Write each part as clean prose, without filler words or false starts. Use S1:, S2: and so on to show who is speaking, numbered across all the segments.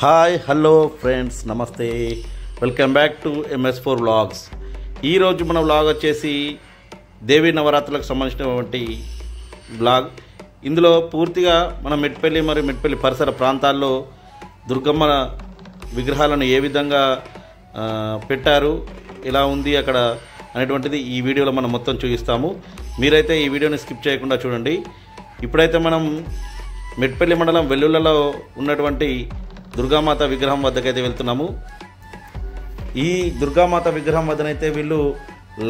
S1: Hi hello friends, నమస్తే, welcome back to MS4 vlogs. ఈరోజు మన వ్లాగ్ వచ్చేసి దేవీ నవరాత్రులకు సంబంధించినటువంటి వ్లాగ్. ఇందులో పూర్తిగా మన మెట్పల్లి మరియు మెట్పల్లి పరిసర ప్రాంతాల్లో దుర్గమ్మ విగ్రహాలను ఏ విధంగా పెట్టారు, ఎలా ఉంది అక్కడ అనేటువంటిది ఈ వీడియోలో మనం మొత్తం చూపిస్తాము. మీరైతే ఈ వీడియోని స్కిప్ చేయకుండా చూడండి. ఇప్పుడైతే మనం మెట్పల్లి మండలం వెల్లుల్లలో ఉన్నటువంటి దుర్గామాత విగ్రహం వద్దకైతే వెళ్తున్నాము. ఈ దుర్గామాత విగ్రహం వద్దనైతే వీళ్ళు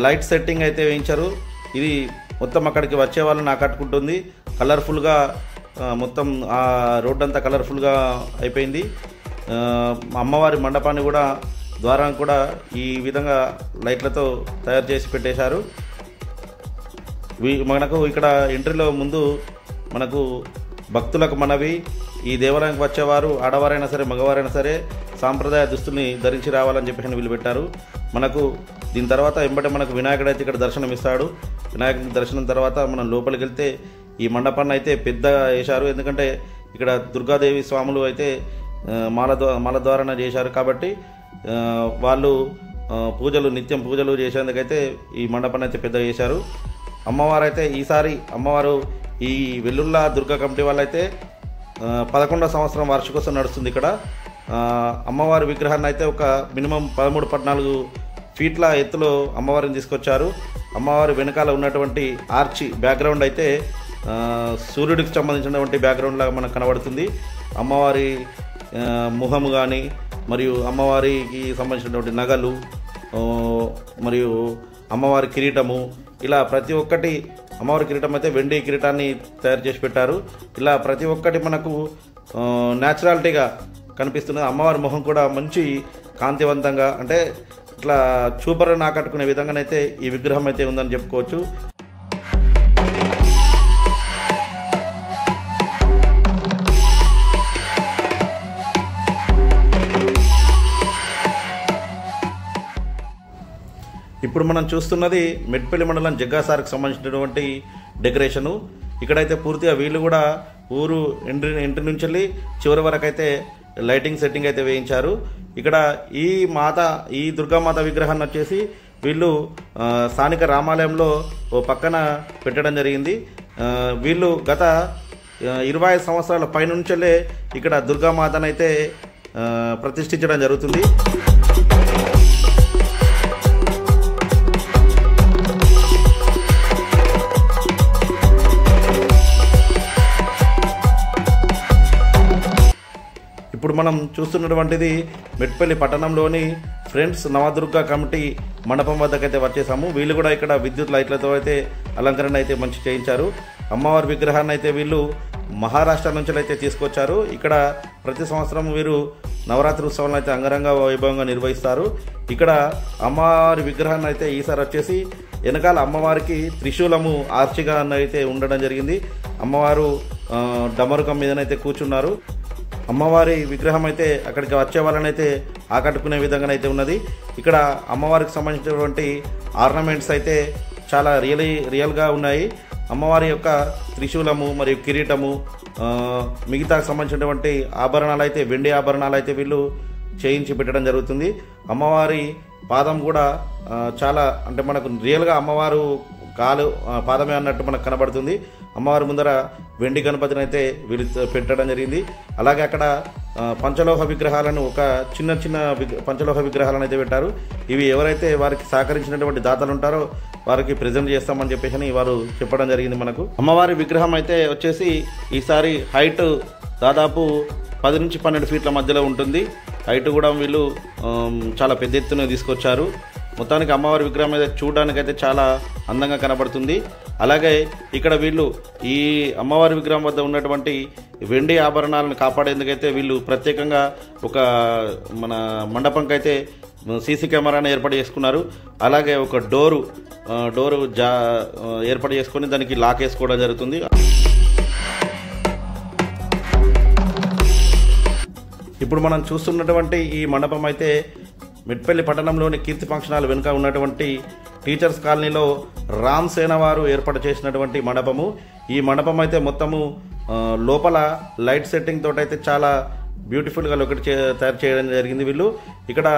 S1: లైట్ సెట్టింగ్ అయితే వేయించారు. ఇది మొత్తం అక్కడికి వచ్చే వాళ్ళని ఆకట్టుకుంటుంది. కలర్ఫుల్గా మొత్తం ఆ రోడ్ అంతా కలర్ఫుల్గా అయిపోయింది. అమ్మవారి మండపాన్ని కూడా ద్వారాన్ని కూడా ఈ విధంగా లైట్లతో తయారు చేసి పెట్టేశారు. మనకు ఇక్కడ ఎంట్రీలో ముందు మనకు భక్తులకు మనవి, ఈ దేవాలయానికి వచ్చేవారు ఆడవారైనా సరే మగవారైనా సరే సాంప్రదాయ దుస్తుల్ని ధరించి రావాలని చెప్పి వీళ్ళు పెట్టారు. మనకు దీని తర్వాత ఎంబటే మనకు వినాయకుడు అయితే ఇక్కడ దర్శనం ఇస్తాడు. వినాయకుడి దర్శనం తర్వాత మనం లోపలికి వెళ్తే ఈ మండపాన్ని అయితే పెద్దగా వేశారు. ఎందుకంటే ఇక్కడ దుర్గాదేవి స్వాములు అయితే మాల ద్వారానే చేశారు కాబట్టి వాళ్ళు నిత్యం పూజలు చేసేందుకైతే ఈ మండపాన్ని అయితే పెద్దగా చేశారు. అమ్మవారు అయితే ఈసారి అమ్మవారు ఈ వెల్లుల్లా దుర్గా కమిటీ వాళ్ళైతే 11వ సంవత్సరం వార్షికోత్సవం నడుస్తుంది. ఇక్కడ అమ్మవారి విగ్రహాన్ని అయితే ఒక మినిమం 13-14 ఫీట్ల ఎత్తులో అమ్మవారిని తీసుకొచ్చారు. అమ్మవారి వెనకాల ఉన్నటువంటి ఆర్చి బ్యాక్గ్రౌండ్ అయితే సూర్యుడికి సంబంధించినటువంటి బ్యాక్గ్రౌండ్ లాగా మనకు కనబడుతుంది. అమ్మవారి ముఖము కానీ మరియు అమ్మవారికి సంబంధించినటువంటి నగలు మరియు అమ్మవారి కిరీటము, ఇలా ప్రతి ఒక్కటి, అమ్మవారి కిరీటం అయితే వెండి కిరీటాన్ని తయారు చేసి పెట్టారు. ఇలా ప్రతి ఒక్కటి మనకు న్యాచురాలిటీగా కనిపిస్తున్నది. అమ్మవారి మొహం కూడా మంచి కాంతివంతంగా, అంటే ఇట్లా చూపరని ఆకట్టుకునే విధంగానైతే ఈ విగ్రహం అయితే ఉందని చెప్పుకోవచ్చు. ఇప్పుడు మనం చూస్తున్నది మెట్పల్లి మండలం జగ్గాసార్కి సంబంధించినటువంటి డెకరేషను. ఇక్కడైతే పూర్తిగా వీళ్ళు కూడా ఊరు ఎంట్రీ నుంచి వెళ్ళి చివరి వరకు అయితే లైటింగ్ సెట్టింగ్ అయితే వేయించారు. ఇక్కడ ఈ దుర్గామాత విగ్రహాన్ని వచ్చేసి వీళ్ళు స్థానిక రామాలయంలో ఓ పక్కన పెట్టడం జరిగింది. వీళ్ళు గత 25 సంవత్సరాల పైనుంచే ఇక్కడ దుర్గామాతనైతే ప్రతిష్ఠించడం జరుగుతుంది. ఇప్పుడు మనం చూస్తున్నటువంటిది మెట్పల్లి పట్టణంలోని ఫ్రెండ్స్ నవదుర్గా కమిటీ మండపం వద్దకైతే వచ్చేసాము. వీళ్ళు కూడా ఇక్కడ విద్యుత్ లైట్లతో అయితే అలంకరణ అయితే మంచి చేయించారు. అమ్మవారి విగ్రహాన్ని అయితే వీళ్ళు మహారాష్ట్ర నుంచి అయితే తీసుకొచ్చారు. ఇక్కడ ప్రతి సంవత్సరం వీరు నవరాత్రి ఉత్సవాలను అయితే అంగరంగ వైభవంగా నిర్వహిస్తారు. ఇక్కడ అమ్మవారి విగ్రహాన్ని అయితే ఈసారి వచ్చేసి వెనకాల అమ్మవారికి త్రిశూలము ఆర్చిగా అయితే ఉండడం జరిగింది. అమ్మవారు డమరుకం మీదనైతే కూర్చున్నారు. అమ్మవారి విగ్రహం అయితే అక్కడికి వచ్చే వాళ్ళనైతే ఆకట్టుకునే విధంగానైతే ఉన్నది. ఇక్కడ అమ్మవారికి సంబంధించినటువంటి ఆర్నమెంట్స్ అయితే చాలా రియల్గా ఉన్నాయి. అమ్మవారి యొక్క త్రిశూలము మరియు కిరీటము, మిగతా సంబంధించినటువంటి ఆభరణాలు అయితే వెండి ఆభరణాలు అయితే వీళ్ళు చేయించి పెట్టడం జరుగుతుంది. అమ్మవారి పాదం కూడా చాలా, అంటే మనకు రియల్గా అమ్మవారు పాదమే అన్నట్టు మనకు కనబడుతుంది. అమ్మవారి ముందర వెండి గణపతిని అయితే వీళ్ళు పెట్టడం జరిగింది. అలాగే అక్కడ పంచలోహ విగ్రహాలను, ఒక చిన్న పంచలోహ విగ్రహాలను అయితే పెట్టారు. ఇవి ఎవరైతే వారికి సహకరించినటువంటి దాతలు ఉంటారో వారికి ప్రజెంట్ చేస్తామని చెప్పేసి వారు చెప్పడం జరిగింది. మనకు అమ్మవారి విగ్రహం అయితే వచ్చేసి ఈసారి హైట్ దాదాపు 10 నుంచి 12 ఫీట్ల మధ్యలో ఉంటుంది. హైట్ కూడా వీళ్ళు చాలా పెద్ద ఎత్తున తీసుకొచ్చారు. మొత్తానికి అమ్మవారి విగ్రహం అయితే చూడడానికి అయితే చాలా అందంగా కనబడుతుంది. అలాగే ఇక్కడ వీళ్ళు ఈ అమ్మవారి విగ్రహం వద్ద ఉన్నటువంటి వెండి ఆభరణాలను కాపాడేందుకైతే వీళ్ళు ప్రత్యేకంగా ఒక మన మండపంకి అయితే సీసీ కెమెరాను ఏర్పాటు చేసుకున్నారు. అలాగే ఒక డోరు ఏర్పాటు చేసుకొని దానికి లాక్ వేసుకోవడం జరుగుతుంది. ఇప్పుడు మనం చూస్తున్నటువంటి ఈ మండపం అయితే మెట్పల్లి పట్టణంలోని కీర్తి ఫంక్షన్ హాల్ వెనుక ఉన్నటువంటి టీచర్స్ కాలనీలో రామ్ సేన వారు ఏర్పాటు చేసినటువంటి మండపము. ఈ మండపం అయితే మొత్తము లోపల లైట్ సెట్టింగ్ తోటైతే చాలా బ్యూటిఫుల్గా లొకేట్ తయారు చేయడం జరిగింది. వీళ్ళు ఇక్కడ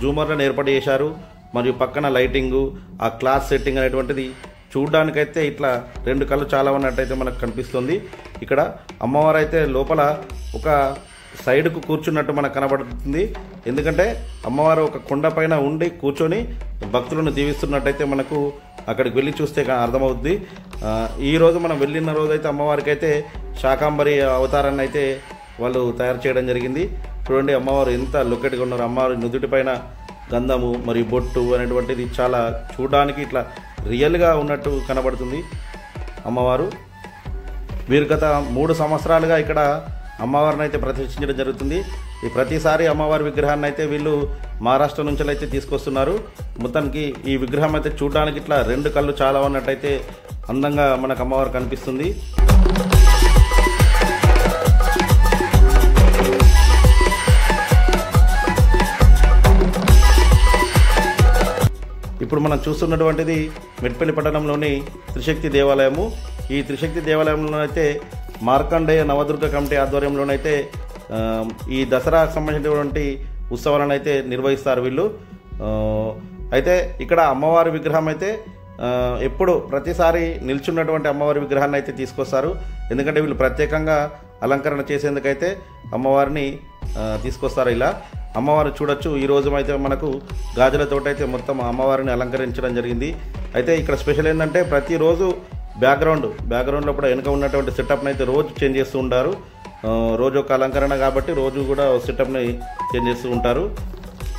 S1: జూమర్లను ఏర్పాటు చేశారు. మరియు పక్కన లైటింగు, ఆ క్లాస్ సెట్టింగ్ అనేటువంటిది చూడడానికైతే ఇట్లా 2 కళ్ళు చాలా ఉన్నట్టయితే మనకు కనిపిస్తుంది. ఇక్కడ అమ్మవారు అయితే లోపల ఒక సైడ్కు కూర్చున్నట్టు మనకు కనబడుతుంది. ఎందుకంటే అమ్మవారు ఒక కొండ పైన ఉండి కూర్చొని భక్తులను దీవిస్తున్నట్టయితే మనకు అక్కడికి వెళ్ళి చూస్తే అర్థమవుద్ది. ఈరోజు మనం వెళ్ళిన రోజైతే అమ్మవారికి అయితే శాకాంబరి అవతారాన్ని అయితే వాళ్ళు తయారు చేయడం జరిగింది. చూడండి అమ్మవారు ఎంత లొకేట్గా ఉన్నారు. అమ్మవారి నుదుటి పైన గంధము మరియు బొట్టు అనేటువంటిది చాలా చూడడానికి ఇట్లా రియల్గా ఉన్నట్టు కనబడుతుంది అమ్మవారు. వీరు గత 3 సంవత్సరాలుగా ఇక్కడ అమ్మవారిని అయితే ప్రతిష్ఠించడం జరుగుతుంది. ఈ ప్రతిసారి అమ్మవారి విగ్రహాన్ని అయితే వీళ్ళు మహారాష్ట్ర నుంచి అయితే తీసుకొస్తున్నారు. మొత్తానికి ఈ విగ్రహం అయితే చూడడానికి ఇట్లా 2 కళ్ళు చాలా ఉన్నట్టయితే అందంగా మనకు అమ్మవారు కనిపిస్తుంది. ఇప్పుడు మనం చూస్తున్నటువంటిది మెట్పల్లి పట్టణంలోని త్రిశక్తి దేవాలయము. ఈ త్రిశక్తి దేవాలయంలోనైతే మార్కండేయ నవదుర్గ కమిటీ ఆధ్వర్యంలోనైతే ఈ దసరాకు సంబంధించినటువంటి ఉత్సవాలను అయితే నిర్వహిస్తారు వీళ్ళు. అయితే ఇక్కడ అమ్మవారి విగ్రహం అయితే ఎప్పుడు ప్రతిసారి నిల్చున్నటువంటి అమ్మవారి విగ్రహాన్ని అయితే తీసుకొస్తారు. ఎందుకంటే వీళ్ళు ప్రత్యేకంగా అలంకరణ చేసేందుకైతే అమ్మవారిని తీసుకొస్తారు. ఇలా అమ్మవారు చూడొచ్చు. ఈ రోజు అయితే మనకు గాజులతోటి అయితే మొత్తం అమ్మవారిని అలంకరించడం జరిగింది. అయితే ఇక్కడ స్పెషల్ ఏంటంటే ప్రతిరోజు బ్యాక్గ్రౌండ్లో కూడా వెనుక ఉన్నటువంటి సెటప్ని అయితే రోజు చేంజ్ చేస్తూ ఉంటారు. రోజు ఒక అలంకరణ కాబట్టి రోజు కూడా సెటప్ని చేంజ్ చేస్తూ ఉంటారు.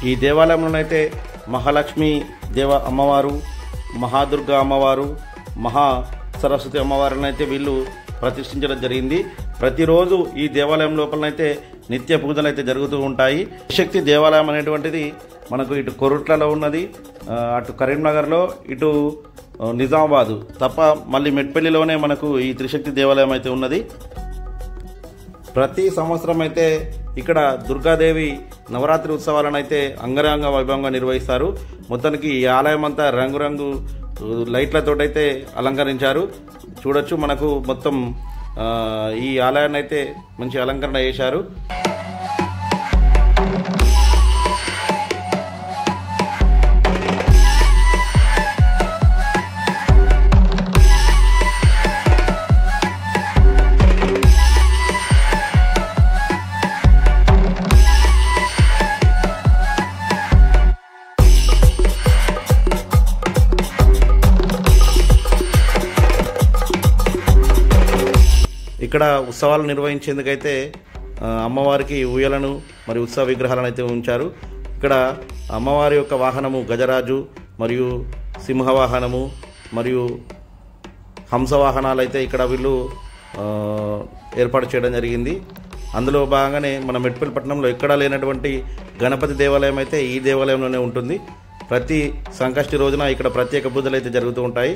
S1: ఈ దేవాలయంలోనైతే మహాలక్ష్మి అమ్మవారు, మహాదుర్గా అమ్మవారు, మహా సరస్వతి అమ్మవారిని అయితే వీళ్ళు ప్రతిష్ఠించడం జరిగింది. ప్రతిరోజు ఈ దేవాలయం లోపలనైతే నిత్య పూజలు అయితే జరుగుతూ ఉంటాయి. శక్తి దేవాలయం అనేటువంటిది మనకు ఇటు కొరుట్లలో ఉన్నది, అటు కరీంనగర్లో, ఇటు నిజామాబాదు తప్ప మళ్ళీ మెట్పల్లిలోనే మనకు ఈ త్రిశక్తి దేవాలయం అయితే ఉన్నది. ప్రతి సంవత్సరం అయితే ఇక్కడ దుర్గాదేవి నవరాత్రి ఉత్సవాలను అయితే అంగరంగ వైభవంగా నిర్వహిస్తారు. మొత్తానికి ఈ ఆలయం అంతా రంగురంగు లైట్లతోటైతే అలంకరించారు. చూడొచ్చు మనకు మొత్తం ఈ ఆలయాన్ని అయితే మంచి అలంకరణ చేశారు. ఇక్కడ ఉత్సవాలు నిర్వహించేందుకైతే అమ్మవారికి ఊయలను మరియు ఉత్సవ విగ్రహాలను అయితే ఉంచారు. ఇక్కడ అమ్మవారి యొక్క వాహనము గజరాజు మరియు సింహవాహనము మరియు హంసవాహనాలు అయితే ఇక్కడ వీళ్ళు ఏర్పాటు చేయడం జరిగింది. అందులో భాగంగానే మన మెట్పల్లి పట్టణంలో ఎక్కడా లేనటువంటి గణపతి దేవాలయం అయితే ఈ దేవాలయంలోనే ఉంటుంది. ప్రతి సంకష్టి రోజున ఇక్కడ ప్రత్యేక పూజలు అయితే జరుగుతూ ఉంటాయి.